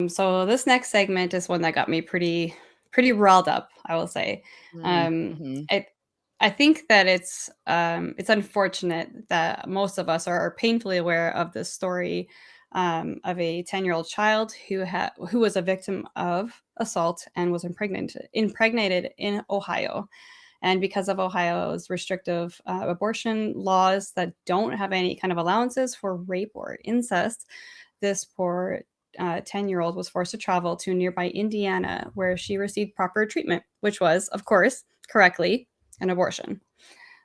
So this next segment is one that got me pretty riled up, I will say. Mm, Um, mhm. I think that it's unfortunate that most of us are painfully aware of this story of a 10-year-old child who was a victim of assault and was impregnated in Ohio. And because of Ohio's restrictive abortion laws that don't have any kind of allowances for rape or incest, this poor 10-year-old was forced to travel to nearby Indiana, where she received proper treatment, which was, of course, correctly, an abortion.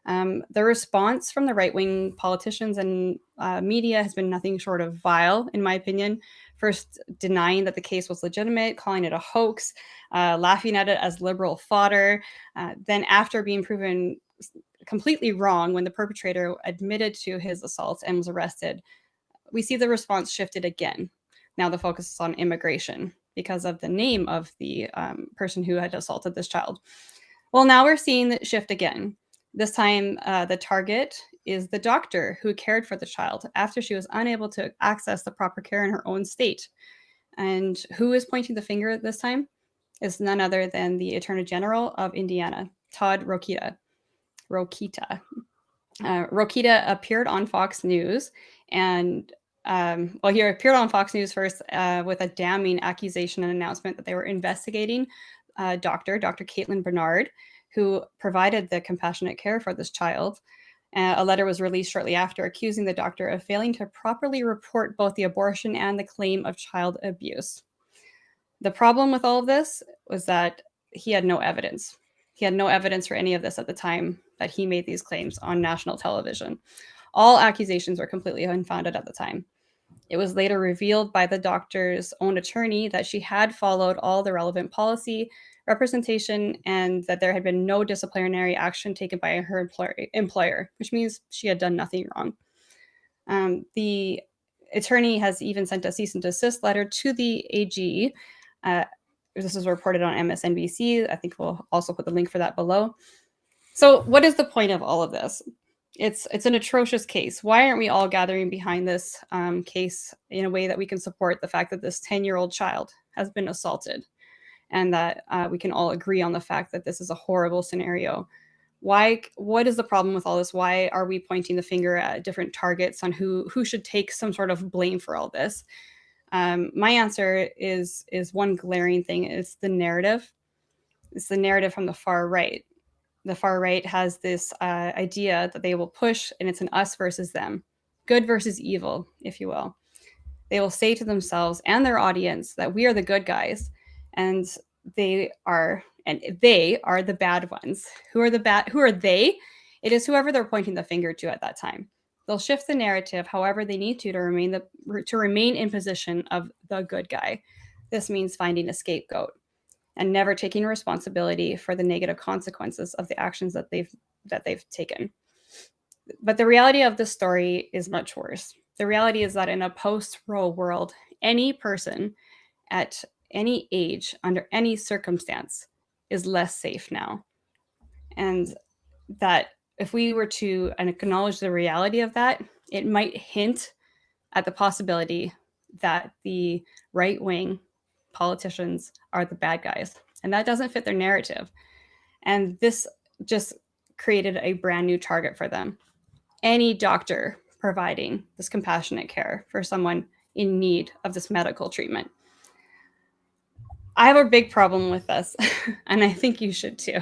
The response from the right wing politicians and media has been nothing short of vile, in my opinion. First, denying that the case was legitimate, calling it a hoax, laughing at it as liberal fodder. Then, after being proven completely wrong when the perpetrator admitted to his assault and was arrested, we see the response shifted again. Now the focus is on immigration because of the name of the person who had assaulted this child. Well, now we're seeing it shift again. This time, the target is the doctor who cared for the child after she was unable to access the proper care in her own state. And who is pointing the finger at this time? Is none other than the Attorney General of Indiana, Todd Rokita. Rokita appeared on Fox News, and he appeared on Fox News first with a damning accusation and announcement that they were investigating Dr. Caitlin Bernard, who provided the compassionate care for this child. A letter was released shortly after accusing the doctor of failing to properly report both the abortion and the claim of child abuse. The problem with all of this was that he had no evidence. He had no evidence for any of this at the time that he made these claims on national television. All accusations were completely unfounded at the time. It was later revealed by the doctor's own attorney that she had followed all the relevant policy, representation, and that there had been no disciplinary action taken by her employer, which means she had done nothing wrong. The attorney has even sent a cease and desist letter to the AG. This is reported on MSNBC. I think we'll also put the link for that below. So, what is the point of all of this? It's an atrocious case. Why aren't we all gathering behind this case in a way that we can support the fact that this 10-year-old child has been assaulted, and that we can all agree on the fact that this is a horrible scenario? What is the problem with all this? Why are we pointing the finger at different targets on who should take some sort of blame for all this? My answer is one glaring thing. It's the narrative. It's the narrative from the far right. The far right has this idea that they will push, and it's an us versus them, good versus evil, if you will. They will say to themselves and their audience that we are the good guys, and they are the bad ones. Who are they? It is whoever they're pointing the finger to at that time. They'll shift the narrative however they need to remain in position of the good guy. This means finding a scapegoat and never taking responsibility for the negative consequences of the actions that they've taken. But the reality of this story is much worse. The reality is that in a post-Roe world, any person at any age, under any circumstance, is less safe now. And that if we were to acknowledge the reality of that, it might hint at the possibility that the right wing politicians are the bad guys. And that doesn't fit their narrative. And this just created a brand new target for them. Any doctor providing this compassionate care for someone in need of this medical treatment. I have a big problem with this, and I think you should too.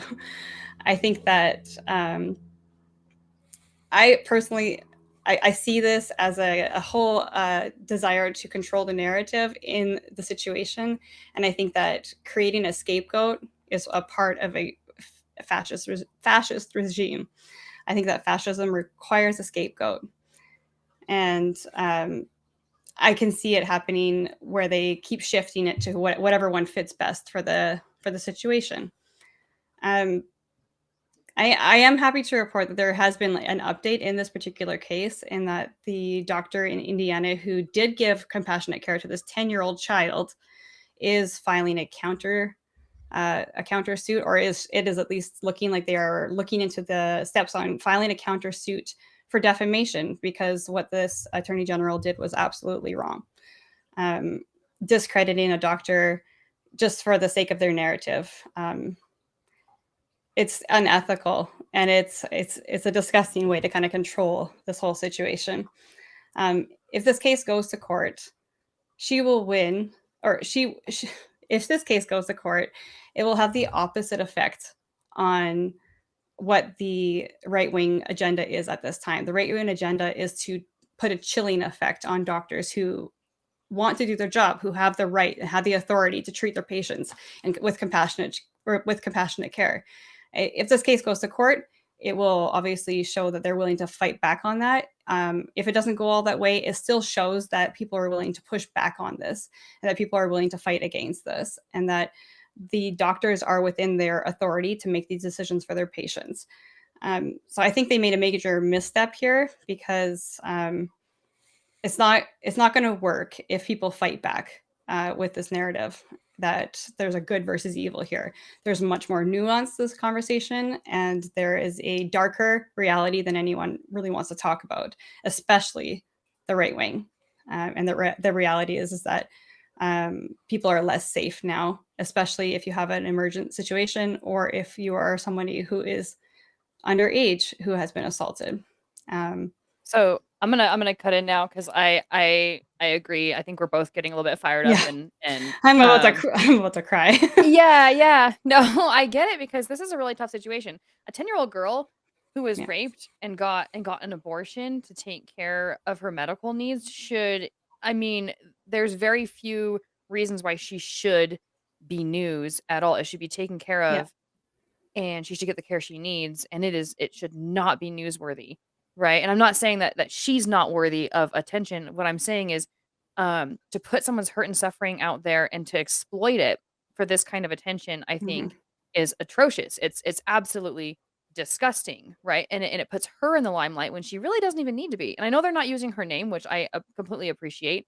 I think that I personally, I see this as a whole desire to control the narrative in the situation, and I think that creating a scapegoat is a part of a fascist regime. I think that fascism requires a scapegoat, and I can see it happening where they keep shifting it to whatever one fits best for the situation. I am happy to report that there has been an update in this particular case, in that the doctor in Indiana who did give compassionate care to this 10-year-old child is filing a counter suit, or it is at least looking like they are looking into the steps on filing a counter suit for defamation, because what this attorney general did was absolutely wrong. discrediting a doctor just for the sake of their narrative. It's unethical, and it's a disgusting way to kind of control this whole situation. If this case goes to court, she will win, or if this case goes to court, it will have the opposite effect on what the right-wing agenda is at this time. The right-wing agenda is to put a chilling effect on doctors who want to do their job, who have the right and have the authority to treat their patients and with compassionate care. If this case goes to court, it will obviously show that they're willing to fight back on that. If it doesn't go all that way, it still shows that people are willing to push back on this, and that people are willing to fight against this, and that the doctors are within their authority to make these decisions for their patients. So I think they made a major misstep here, because it's not going to work if people fight back with this narrative that there's a good versus evil here. There's much more nuance to this conversation, and there is a darker reality than anyone really wants to talk about, especially the right wing. And the reality is that people are less safe now, especially if you have an emergent situation, or if you are somebody who is underage who has been assaulted. So I'm gonna cut in now, because I agree. I think we're both getting a little bit fired up, and I'm about to cry. yeah. No, I get it, because this is a really tough situation. A 10-year-old girl who was raped and got an abortion to take care of her medical needs there's very few reasons why she should be news at all. It should be taken care of, and she should get the care she needs, and it should not be newsworthy. Right. And I'm not saying that she's not worthy of attention. What I'm saying is, to put someone's hurt and suffering out there and to exploit it for this kind of attention, I think is atrocious. It's absolutely disgusting. Right. And it puts her in the limelight when she really doesn't even need to be. And I know they're not using her name, which I completely appreciate,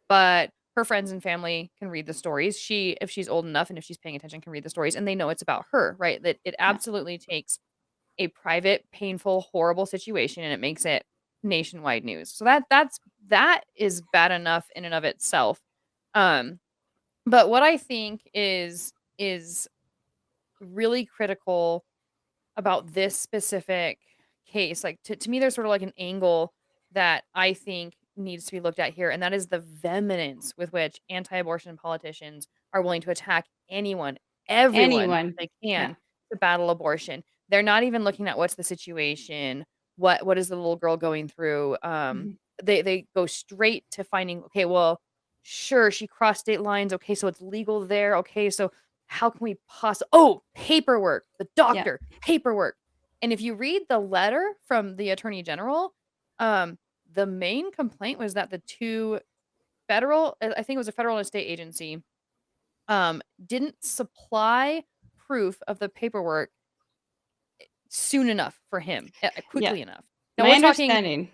but her friends and family can read the stories. If she's old enough and if she's paying attention, can read the stories, and they know it's about her. Right. That it absolutely takes a private, painful, horrible situation, and it makes it nationwide news. So that is bad enough in and of itself. But what I think is really critical about this specific case, like to me, there's sort of like an angle that I think needs to be looked at here, and that is the vehemence with which anti-abortion politicians are willing to attack everyone they can to battle abortion. They're not even looking at what's the situation, what is the little girl going through. They go straight to finding, okay, well, sure, she crossed state lines. Okay, so it's legal there. Okay, so how can we paperwork, the doctor, paperwork. And if you read the letter from the Attorney General, the main complaint was that the two I think it was a federal and a state agency, didn't supply proof of the paperwork soon enough for him, quickly enough. Now, my understanding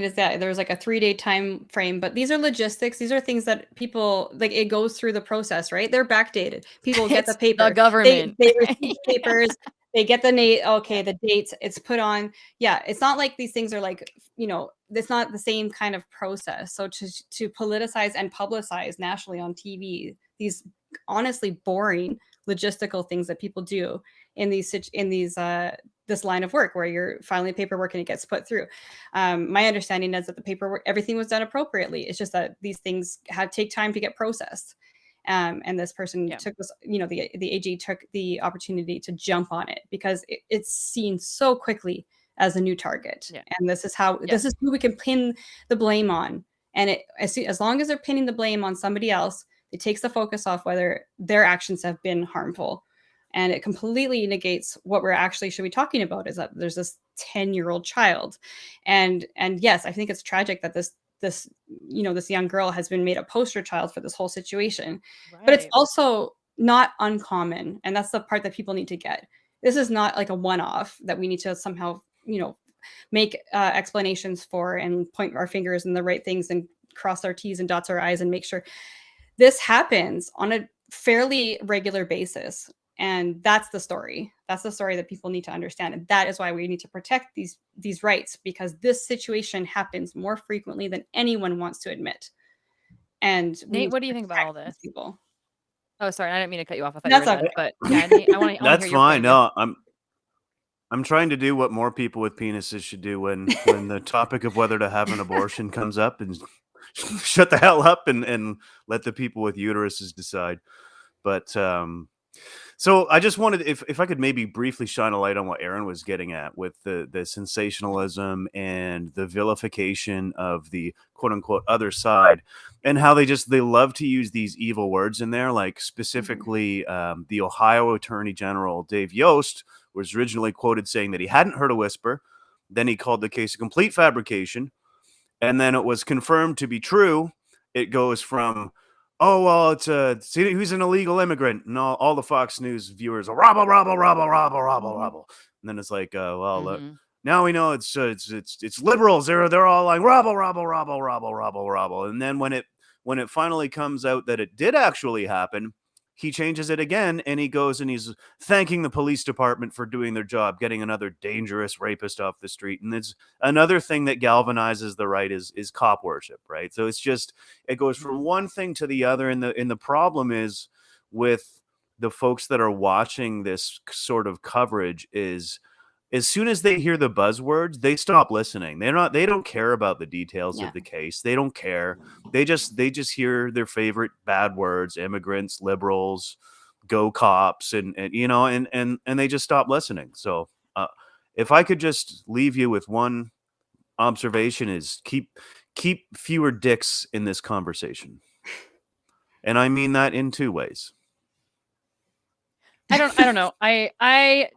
is that there was like a 3-day time frame, but these are logistics. These are things that people, like, it goes through the process, right? They're backdated. People get the paper. The government. They receive papers. They get the the dates. It's put on. Yeah, it's not like these things are like, it's not the same kind of process. So to politicize and publicize nationally on TV these honestly boring logistical things that people do in this line of work where you're filing paperwork and it gets put through. My understanding is that the paperwork, everything was done appropriately. It's just that these things take time to get processed. And this person took this, the AG took the opportunity to jump on it because it's seen so quickly as a new target. And this is who we can pin the blame on. And as long as they're pinning the blame on somebody else, it takes the focus off whether their actions have been harmful. And it completely negates what we're actually should be talking about, is that there's this 10-year-old child. And yes, I think it's tragic that this young girl has been made a poster child for this whole situation. Right. But it's also not uncommon. And that's the part that people need to get. This is not like a one-off that we need to somehow, make explanations for and point our fingers in the right things and cross our T's and dots our I's and make sure. This happens on a fairly regular basis. And that's the story. That's the story that people need to understand. And that is why we need to protect these rights, because this situation happens more frequently than anyone wants to admit. And we Nate, need what to do you think about all protect these this? people. Oh, sorry, I didn't mean to cut you off. I thought you That's were done. okay. But yeah, Nate, I want to That's hear your point fine. of view. No, I'm trying to do what more people with penises should do when the topic of whether to have an abortion comes up, and shut the hell up and let the people with uteruses decide. But so I just wanted, if I could maybe briefly shine a light on what Erin was getting at with the sensationalism and the vilification of the quote unquote other side, and how they love to use these evil words in there, like specifically the Ohio Attorney General Dave Yost was originally quoted saying that he hadn't heard a whisper. Then he called the case a complete fabrication, and then it was confirmed to be true. It goes from, oh, well, see, he's an illegal immigrant, and all the Fox News viewers are rabble, rabble, rabble, rabble, rabble, rabble. And then it's like, now we know it's liberals. They're all like rabble, rabble, rabble, rabble, rabble, rabble. And then when it finally comes out that it did actually happen, he changes it again, and he goes and he's thanking the police department for doing their job, getting another dangerous rapist off the street. And it's another thing that galvanizes the right is cop worship, right? So it's just, it goes from one thing to the other, and the problem is with the folks that are watching this sort of coverage is, as soon as they hear the buzzwords, they stop listening. They don't care about the details of the case. They don't care. They just hear their favorite bad words: immigrants, liberals, go cops, and they just stop listening. So if I could just leave you with one observation, is keep fewer dicks in this conversation. And I mean that in two ways. I don't know. I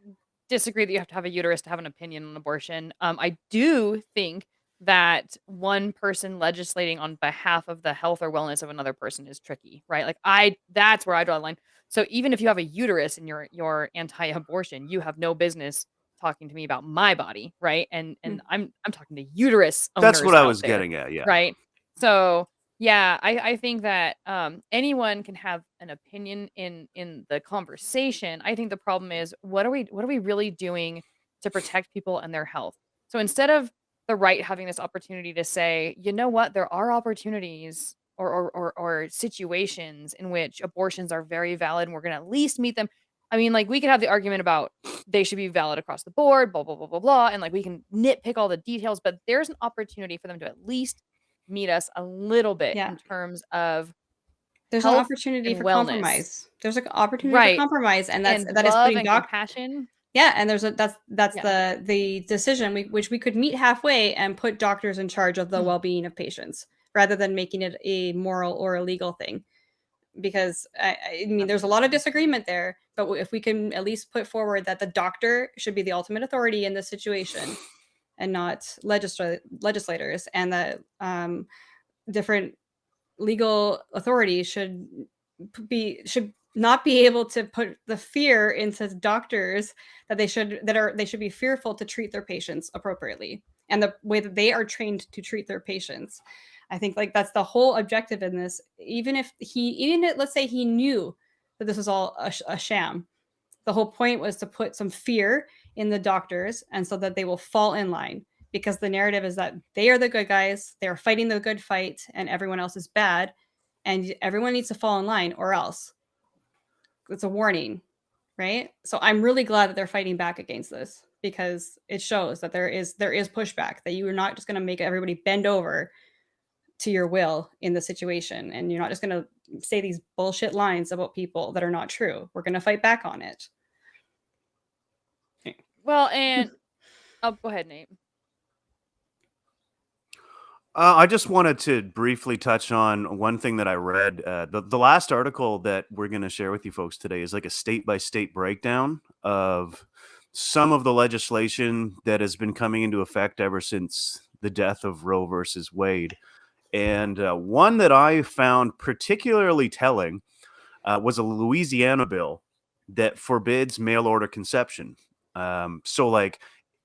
disagree that you have to have a uterus to have an opinion on abortion. I do think that one person legislating on behalf of the health or wellness of another person is tricky, right? Like that's where I draw the line. So even if you have a uterus and you're anti-abortion, you have no business talking to me about my body, right? And I'm talking to uterus owners. That's what I was out there, getting at, yeah. right? So yeah, I think that anyone can have an opinion in the conversation. I think the problem is, what are we really doing to protect people and their health? So instead of the right having this opportunity to say, you know what, there are opportunities or situations in which abortions are very valid, and we're going to at least meet them. I mean, like, we could have the argument about they should be valid across the board, blah, blah, blah, blah, blah. And like, we can nitpick all the details, but there's an opportunity for them to at least meet us a little bit in terms of there's an opportunity for wellness. Compromise. There's an opportunity for compromise, and that is love putting and compassion. Yeah, and that's the decision which we could meet halfway and put doctors in charge of the well-being of patients, rather than making it a moral or a legal thing. Because I mean, there's a lot of disagreement there, but if we can at least put forward that the doctor should be the ultimate authority in this situation, and not legislators, and that different legal authorities should not be able to put the fear into doctors that they should be fearful to treat their patients appropriately, and the way that they are trained to treat their patients. I think, like, that's the whole objective in this. Even if let's say he knew that this was all a sham, the whole point was to put some fear in the doctors, and so that they will fall in line, because the narrative is that they are the good guys, they are fighting the good fight, and everyone else is bad, and everyone needs to fall in line, or else. It's a warning, right? So I'm really glad that they're fighting back against this, because it shows that there is pushback, that you are not just going to make everybody bend over to your will in the situation, and you're not just going to say these bullshit lines about people that are not true. We're going to fight back on it. Well, and go ahead, Nate. I just wanted to briefly touch on one thing that I read. The last article that we're going to share with you folks today is like a state-by-state breakdown of some of the legislation that has been coming into effect ever since the death of Roe versus Wade. And one that I found particularly telling was a Louisiana bill that forbids mail-order conception. So, like,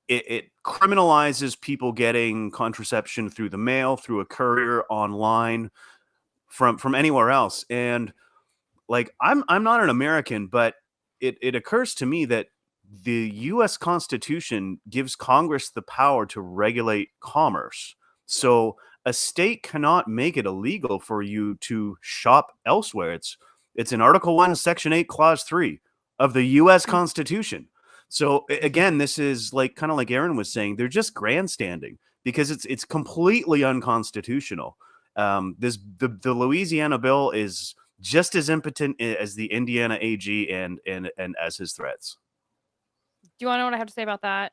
it criminalizes people getting contraception through the mail, through a courier, online, from anywhere else. And like, I'm not an American, but it occurs to me that the U.S. Constitution gives Congress the power to regulate commerce. So a state cannot make it illegal for you to shop elsewhere. It's in Article 1, Section 8, Clause 3 of the U.S. Constitution. So again, this is like kind of like Erin was saying, they're just grandstanding because it's completely unconstitutional. The Louisiana bill is just as impotent as the Indiana AG and as his threats. Do you want to know what I have to say about that?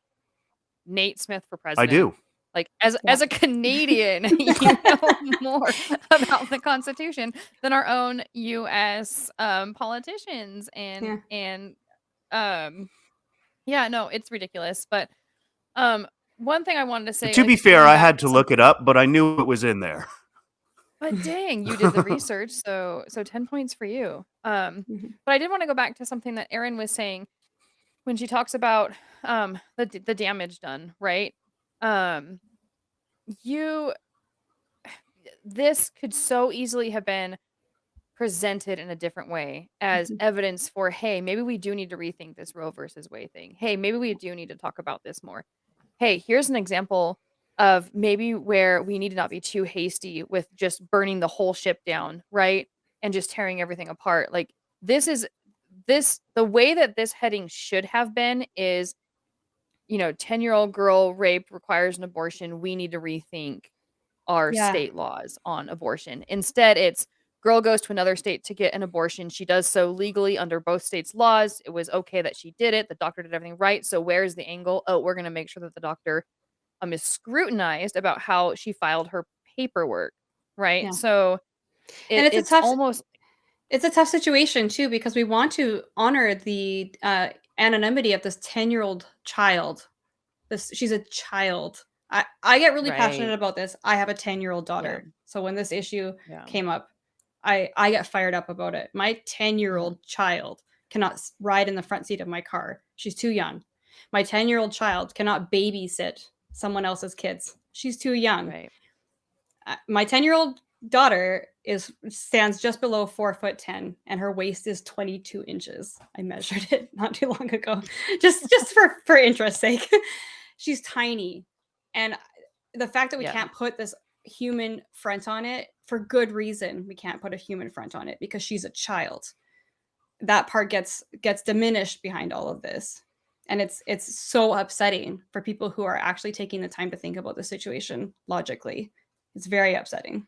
Nate Smith for I president. do. Like as a Canadian, you know more about the Constitution than our own U.S. Politicians and yeah, no, it's ridiculous. But one thing I wanted to say, To be like, fair, going I back had to look it something- up, but I knew it was in there. But dang, you did the research, so 10 points for you. But I did want to go back to something that Erin was saying when she talks about the damage done, right? You this could so easily have been presented in a different way as evidence for, hey, maybe we do need to rethink this Roe versus Wade thing. Hey, maybe we do need to talk about this more. Hey, here's an example of maybe where we need to not be too hasty with just burning the whole ship down, right? And just tearing everything apart. Like the way that this heading should have been is, 10-year-old girl raped, requires an abortion. We need to rethink our state laws on abortion. Instead, it's girl goes to another state to get an abortion. She does so legally under both states' laws. It was okay that she did it. The doctor did everything right. So where's the angle? Oh, we're going to make sure that the doctor is scrutinized about how she filed her paperwork, right? Yeah. So And it's almost it's a tough situation too, because we want to honor the anonymity of this 10-year-old child. She's a child. I get really passionate right. about this. I have a 10-year-old daughter. So when this issue came up, I get fired up about it. My 10-year-old child cannot ride in the front seat of my car. She's too young. My 10-year-old child cannot babysit someone else's kids. She's too young. Right. My 10-year-old daughter stands just below 4'10", and her waist is 22 inches. I measured it not too long ago, just for interest's sake. She's tiny, and the fact that we can't put this human front on it, for good reason, we can't put a human front on it because she's a child. That part gets diminished behind all of this, and it's so upsetting for people who are actually taking the time to think about the situation logically. It's very upsetting.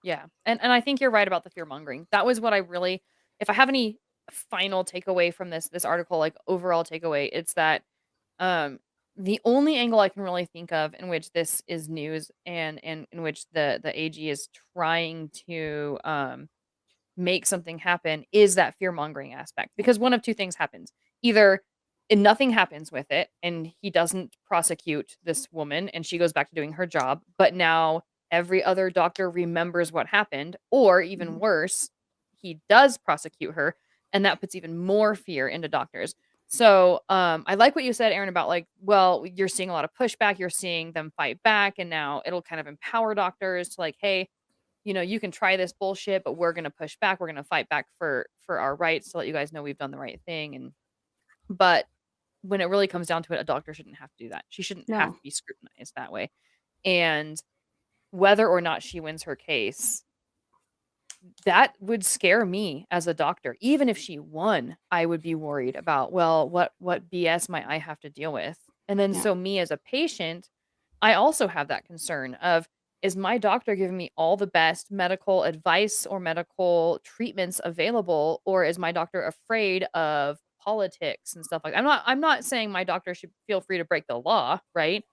Yeah. And I think you're right about the fear mongering. That was what I really, if I have any final takeaway from this article, like overall takeaway, it's that the only angle I can really think of in which this is news and in which the AG is trying to make something happen is that fear mongering aspect. Because one of two things happens. Either nothing happens with it and he doesn't prosecute this woman and she goes back to doing her job, but now every other doctor remembers what happened, or even worse, he does prosecute her, and that puts even more fear into doctors. So I like what you said, Erin, about like, well, you're seeing a lot of pushback, you're seeing them fight back, and now it'll kind of empower doctors to like, hey, you can try this bullshit, but we're going to push back, we're going to fight back for our rights to let you guys know we've done the right thing. But when it really comes down to it, a doctor shouldn't have to do that. She shouldn't have to be scrutinized that way. And whether or not she wins her case, that would scare me as a doctor. Even if she won, I would be worried about, well, what BS might I have to deal with? And then so me as a patient, I also have that concern of, is my doctor giving me all the best medical advice or medical treatments available, or is my doctor afraid of politics and stuff like that? I'm not saying my doctor should feel free to break the law, right?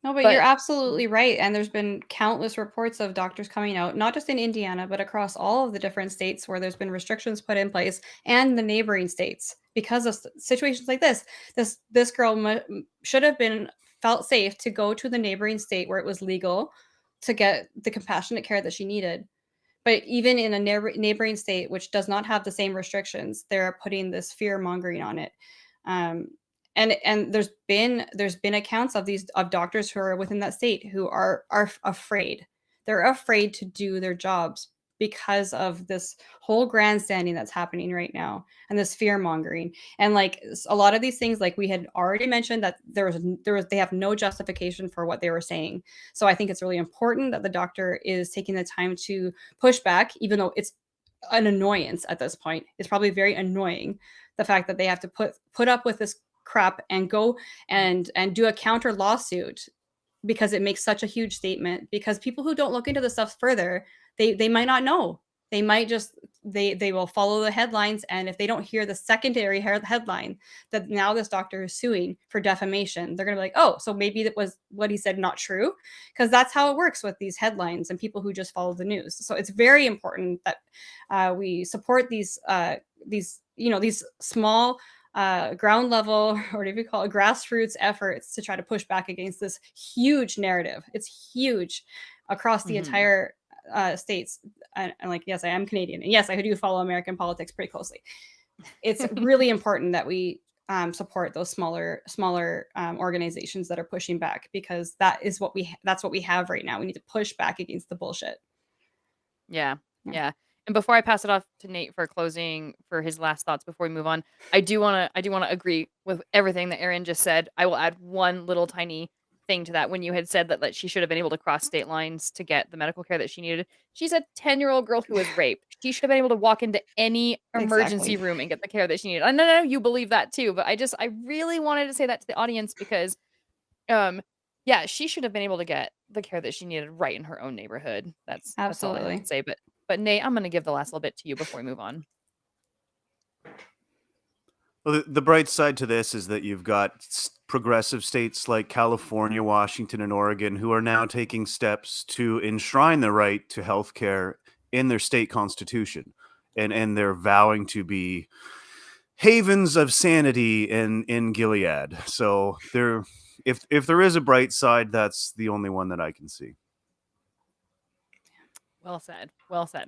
No, but you're absolutely right. And there's been countless reports of doctors coming out, not just in Indiana, but across all of the different states where there's been restrictions put in place, and the neighboring states, because of situations like this. This girl should have felt safe to go to the neighboring state where it was legal to get the compassionate care that she needed. But even in a neighboring state, which does not have the same restrictions, they're putting this fear mongering on it. And there's been accounts of doctors who are within that state who are afraid. They're afraid to do their jobs because of this whole grandstanding that's happening right now and this fear mongering. And like a lot of these things, like we had already mentioned, that they have no justification for what they were saying. So I think it's really important that the doctor is taking the time to push back, even though it's an annoyance at this point. It's probably very annoying, the fact that they have to put up with this crap and go and do a counter lawsuit because it makes such a huge statement. Because people who don't look into the stuff further, they might not know. They might just they will follow the headlines, and if they don't hear the secondary headline that now this doctor is suing for defamation, they're gonna be like, oh, so maybe that was what he said not true, because that's how it works with these headlines and people who just follow the news. So it's very important that we support these these small ground level, or whatever you call it, grassroots efforts to try to push back against this huge narrative. It's huge across the entire states. And like, yes, I am Canadian, and yes, I do follow American politics pretty closely. It's really important that we support those smaller organizations that are pushing back, because that's what we have right now. We need to push back against the bullshit. Yeah. And before I pass it off to Nate for closing, for his last thoughts before we move on, I do want to agree with everything that Erin just said. I will add one little tiny thing to that. When you had said that she should have been able to cross state lines to get the medical care that she needed. She's a 10-year-old girl who was raped. She should have been able to walk into any emergency room and get the care that she needed. I know you believe that too, but I really wanted to say that to the audience, because yeah, she should have been able to get the care that she needed right in her own neighborhood. That's all I have to say. But Nate, I'm going to give the last little bit to you before we move on. Well, the bright side to this is that you've got progressive states like California, Washington, and Oregon who are now taking steps to enshrine the right to health care in their state constitution. And they're vowing to be havens of sanity in Gilead. So if there is a bright side, that's the only one that I can see. Well said. Well said.